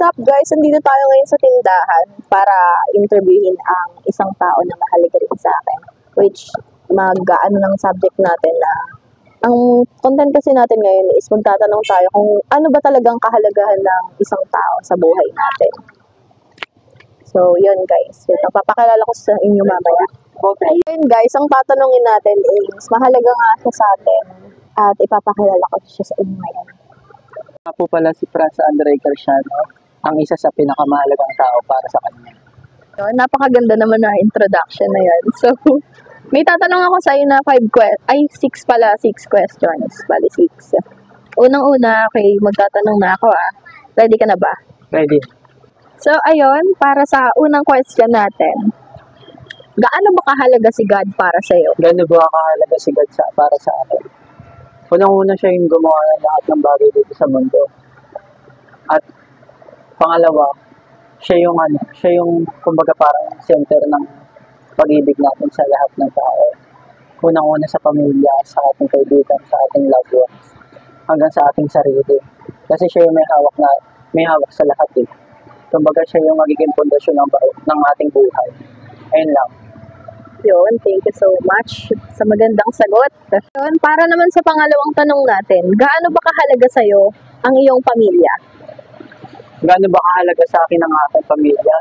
What's up guys? Nandito tayo ngayon sa tindahan para interviewin ang isang tao na mahalaga rin sa akin. Which, mag-ano ng subject natin na ang content kasi natin ngayon is magtatanong tayo kung ano ba talagang kahalagahan ng isang tao sa buhay natin. So, yun guys. Papakilala ko sa inyo mamaya. Okay. Yun guys, ang tatanungin natin is mahalaga nga siya sa atin at ipapakilala ko siya sa inyo ngayon. Nga po pala si Franz Andre Garciano, ang isa sa pinakamahalagang tao para sa kanya. So, napakaganda naman na introduction na yan. So, may tatanong ako sa iyo na 6 questions. Bali 6. Unang-una, okay, magtatanong na ako Ready ka na ba? Ready. So, ayun, para sa unang question natin, gaano ba kahalaga si God para sa iyo? Gano'n ba kahalaga si God para sa akin? Unang-una siya yung gumawa ng lahat ng bagay dito sa mundo. At pangalawa, siya yung kumbaga parang center ng pag-ibig natin sa lahat ng tao. Unang-una sa pamilya, sa ating kaibigan, sa ating loved ones, hanggang sa ating sarili. Kasi siya yung may hawak sa lahat Kumbaga siya yung magiging pundasyon ng ating buhay. Ayun lang. Yun, thank you so much sa magandang sagot. Yun, para naman sa pangalawang tanong natin, gaano ba kahalaga sa iyo ang iyong pamilya? Gaano ba kahalaga sa akin ang aking pamilya?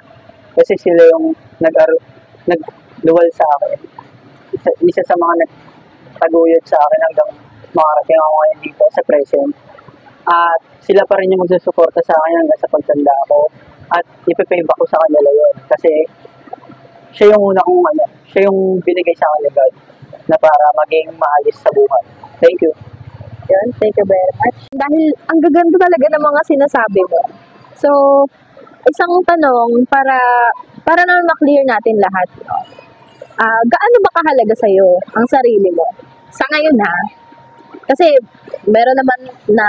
Kasi sila yung nagluwal sa akin. Isa sa mga nagtaguyod sa akin hanggang makarating ako ngayon dito sa present. At sila pa rin yung magsusuporta sa akin hanggang sa pagtanda ko. At ipipave ako sa kanila yun. Kasi siya yung siya yung binigay sa akin ni God na para maging maalis sa buhay. Thank you. Yun, thank you very much. Dahil ang gaganda talaga ng mga sinasabi mo. So, isang tanong para naman ma-clear natin lahat. Gaano ba kahalaga sa iyo ang sarili mo? Sa ngayon kasi meron naman na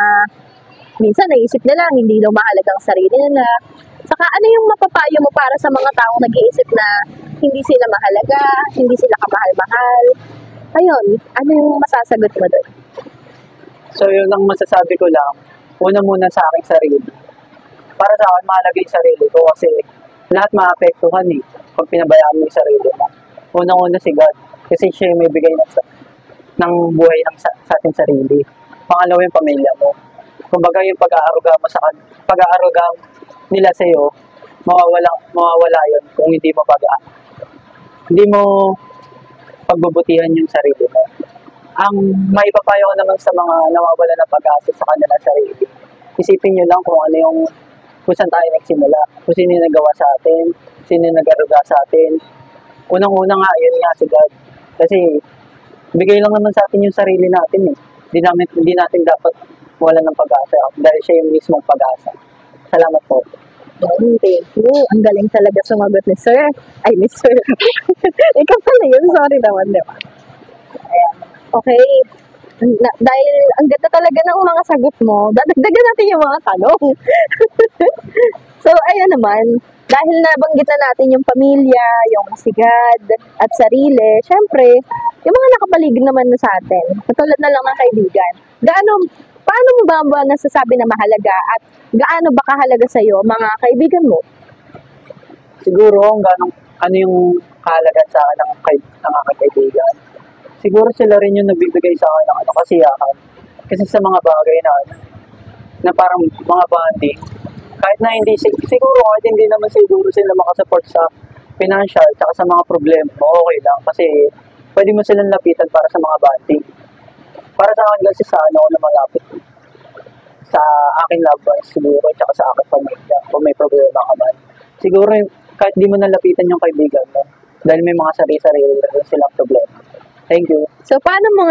minsan naisip nila hindi daw mahalaga ang sarili nila. Saka ano yung mapapayo mo para sa mga taong nag-iisip na hindi sila mahalaga, hindi sila kamahal-mahal? Ayun, ano yung masasagot mo doon? So yun ang masasabi ko lang, una muna sa aking sarili. Para sa akin, mahalaga yung sarili ko kasi lahat maapektuhan pag pinabayaan mo yung sarili mo. Unang-una si God kasi siya yung may bigay ng buhay sa ating sarili. Pangalawa yung pamilya mo. Kumbaga yung pag-aaruga nila sa iyo, mawawala yun kung hindi mo pagbubutihan yung sarili mo. Ang maipapayo ko naman sa mga nawawala ng pag-asa sa kanilang sarili, isipin nyo lang kung saan tayo nagsimula, kung sino yung nagawa sa atin, sino yung nag-aruga sa atin. Unang-una yun nga si God. Kasi bigay lang naman sa atin yung sarili natin Hindi natin dapat wala ng pag-asa dahil siya yung mismong pag-asa. Salamat po. Thank you. Ang galing talaga sumagot ni Sir. Ay, ni Sir. Ikaw pala yun. Sorry naman, di ba? Ayan. Okay. Dahil ang ganda talaga ng mga sagot mo, dadagdagan natin yung mga tanong. So, ayan naman. Dahil nabanggit na natin yung pamilya, yung sigad, at sarili, syempre, yung mga nakapaligid naman na sa atin, katulad na lang ng kaibigan. Paano mo ba nasasabi na mahalaga at gaano ba kahalaga sa iyo mga kaibigan mo? Siguro ano yung kahalaga sa akin ng aking kaibigan. Siguro sila rin yung nagbibigay sa akin ng kasiyahan. Kasi sa mga bagay na parang mga bonding, kahit hindi naman siguro sila makasupport sa financial at sa mga problema, okay lang. Kasi pwede mo silang lapitan para sa mga bonding. Para sa akin kasi sa ako na malapit sa aking loved ones siguro at sa aking pamilya kung may problema ka man. Siguro kahit di mo nalapitan yung kaibigan mo dahil may mga sarili-sarili silang problema. Thank you. So paano mo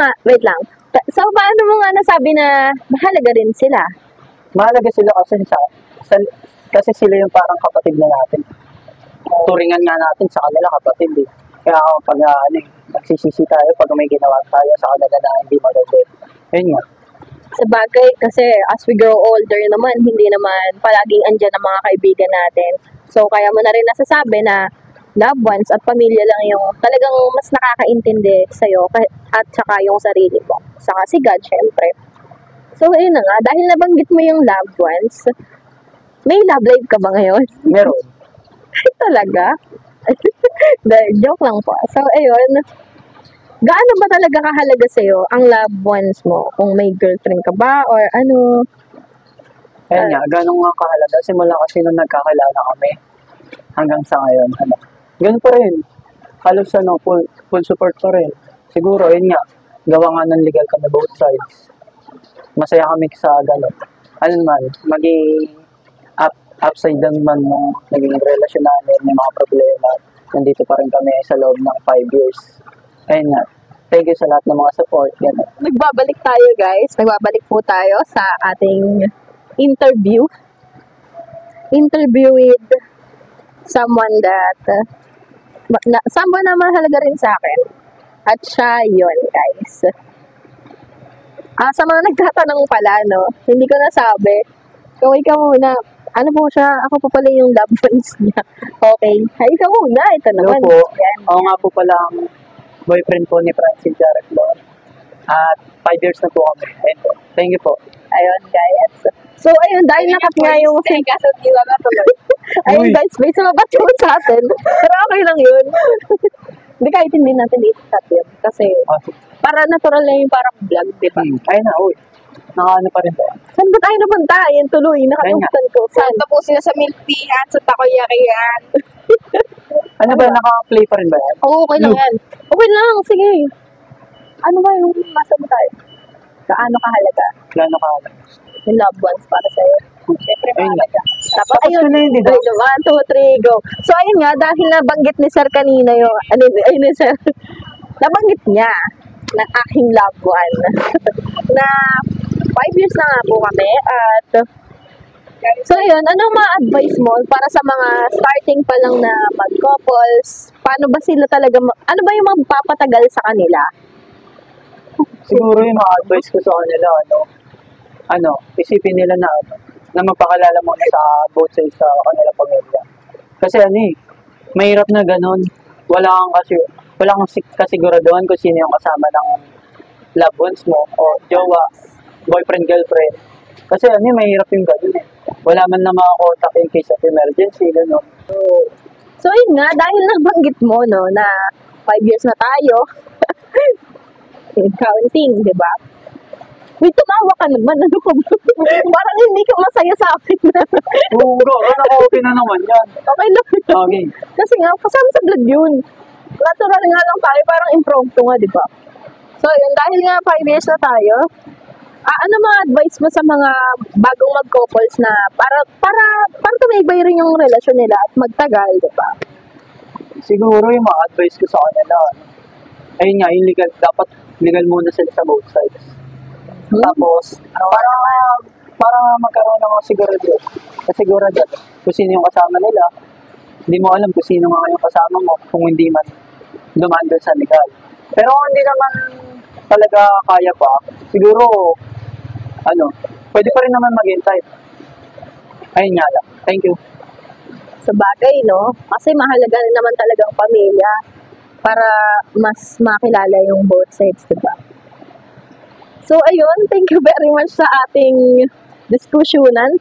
nasabi na mahalaga rin sila? Mahalaga sila kasi sila yung parang kapatid na natin. Turingan nga natin sa kanila kapatid Kaya pag nagsisisi tayo pag may ginawa tayo sa kanila na hindi maganda. Ayun nga. Sa bagay, kasi as we grow older naman, hindi naman palaging andyan ang mga kaibigan natin. So, kaya mo na rin nasasabi na loved ones at pamilya lang yung talagang mas nakakaintindi sa'yo at saka yung sarili mo. Saka si God, syempre. So, ayun na nga, dahil nabanggit mo yung loved ones, May love life ka ba ngayon? Meron. Talaga? Joke lang po. So, ayun. Gaano ba talaga kahalaga sa'yo ang loved ones mo? Kung may girlfriend ka ba or ano? Kaya nga, ganun nga kahalaga. Simula kasi nung nagkakilala kami hanggang sa ngayon. Ano, ganun pa rin. Halos full support pa rin. Siguro, yun nga, gawa nga ng legal kami both sides. Masaya kami sa ganun. Ano man, maging upside down man nung naging relasyon namin, may mga problema. Nandito pa rin kami sa loob ng 5 years. Ayun nga, thank you sa lahat ng mga support. Ganun. Nagbabalik tayo, guys. Nagbabalik po tayo sa ating interview. Interview with someone that someone na mahalaga rin sa akin. At siya yun, guys. Sa mga nagtatanong pala, no, hindi ko nasabi. Kung ikaw muna, ano po siya? Ako po pala yung loved ones niya. Okay. Ay, ikaw muna. Ito Hello naman. po. Yan. Ako nga po pala ang boyfriend po ni Francine Jarrett Lon. At 5 years na po kami. Ayun po. Thank you po. Ayun, guys. So, ayun, dahil nakat nga yung... Kaso di ba natuloy? Ayun, Uy. guys, may sumabat yun sa atin. Pero okay lang yun. Hindi, kahit hindi natin i-cut yun. Kasi, para natural lang yung parang vlog, di ba? Ayun na, uy. Nakaano pa rin po. Saan ba tayo napunta? Yan tuloy, nakatumpsan ko. Saan? Punta po sila sa milk tea at sa takoyakian. Ano ba, naka-play pa rin ba yan? Oo, okay lang Look. yan. Okay lang, sige. Ano ba yung masa mo tayo? Kaano kahalaga? Plano ka. Yung loved ones para sa'yo? Siyempre, Ayun mahalaga. Tapos, Tapos ayun. na yun, di ba? 1, 2, 3, go. So, ayun nga, dahil nabanggit ni Sir kanina yung, ayun ni Sir, nabanggit niya na aking loved one na 5 years na nga po kami at so yun, anong ma-advise mo para sa mga starting pa lang na mag-couples? Paano ba sila talaga, ano ba yung magpapatagal sa kanila? Siguro yung mga advice ko sa kanila, isipin nila na magpakalala muna sa both sides sa kanilang pamilya. Kasi mahirap na ganun. Wala kang kasiguraduhan kung sino yung kasama ng loved ones mo o jowa, boyfriend, girlfriend. Kasi mahirap yung ganun eh. Wala man na makakontak in case of emergency, gano'n. So yun nga, dahil nabanggit mo no, na 5 years na tayo, counting, di ba? Uy, tumawa ka naman. Ano ka ba? Parang hindi ka masaya sa akin. Oo, bro. Okay na naman yan. Okay lang. Okay. Kasi nga, kasama sa vlog yun. Natural nga lang tayo, parang impromptu nga, di ba? So, yun, dahil nga 5 years na tayo, ano mga advice mo sa mga bagong mag-couples na para tumibay rin yung relasyon nila at magtagal, di ba? Siguro yung mga advice ko sa kanila, ayun nga, yung legal, dapat legal muna sila sa both sides. Tapos, para magkaroon ng kasiguraduhan kung sino yung kasama nila. Hindi mo alam kung sino nga yung kasama mo kung hindi man dumaan doon sa legal. Pero kung hindi naman talaga kaya pa, siguro, pwede pa rin naman maghintay. Ayun nga lang. Thank you. Sa bagay, no? Kasi mahalaga rin naman talagang pamilya para mas makilala yung both sides, di ba? So, ayun, thank you very much sa ating diskusyonan.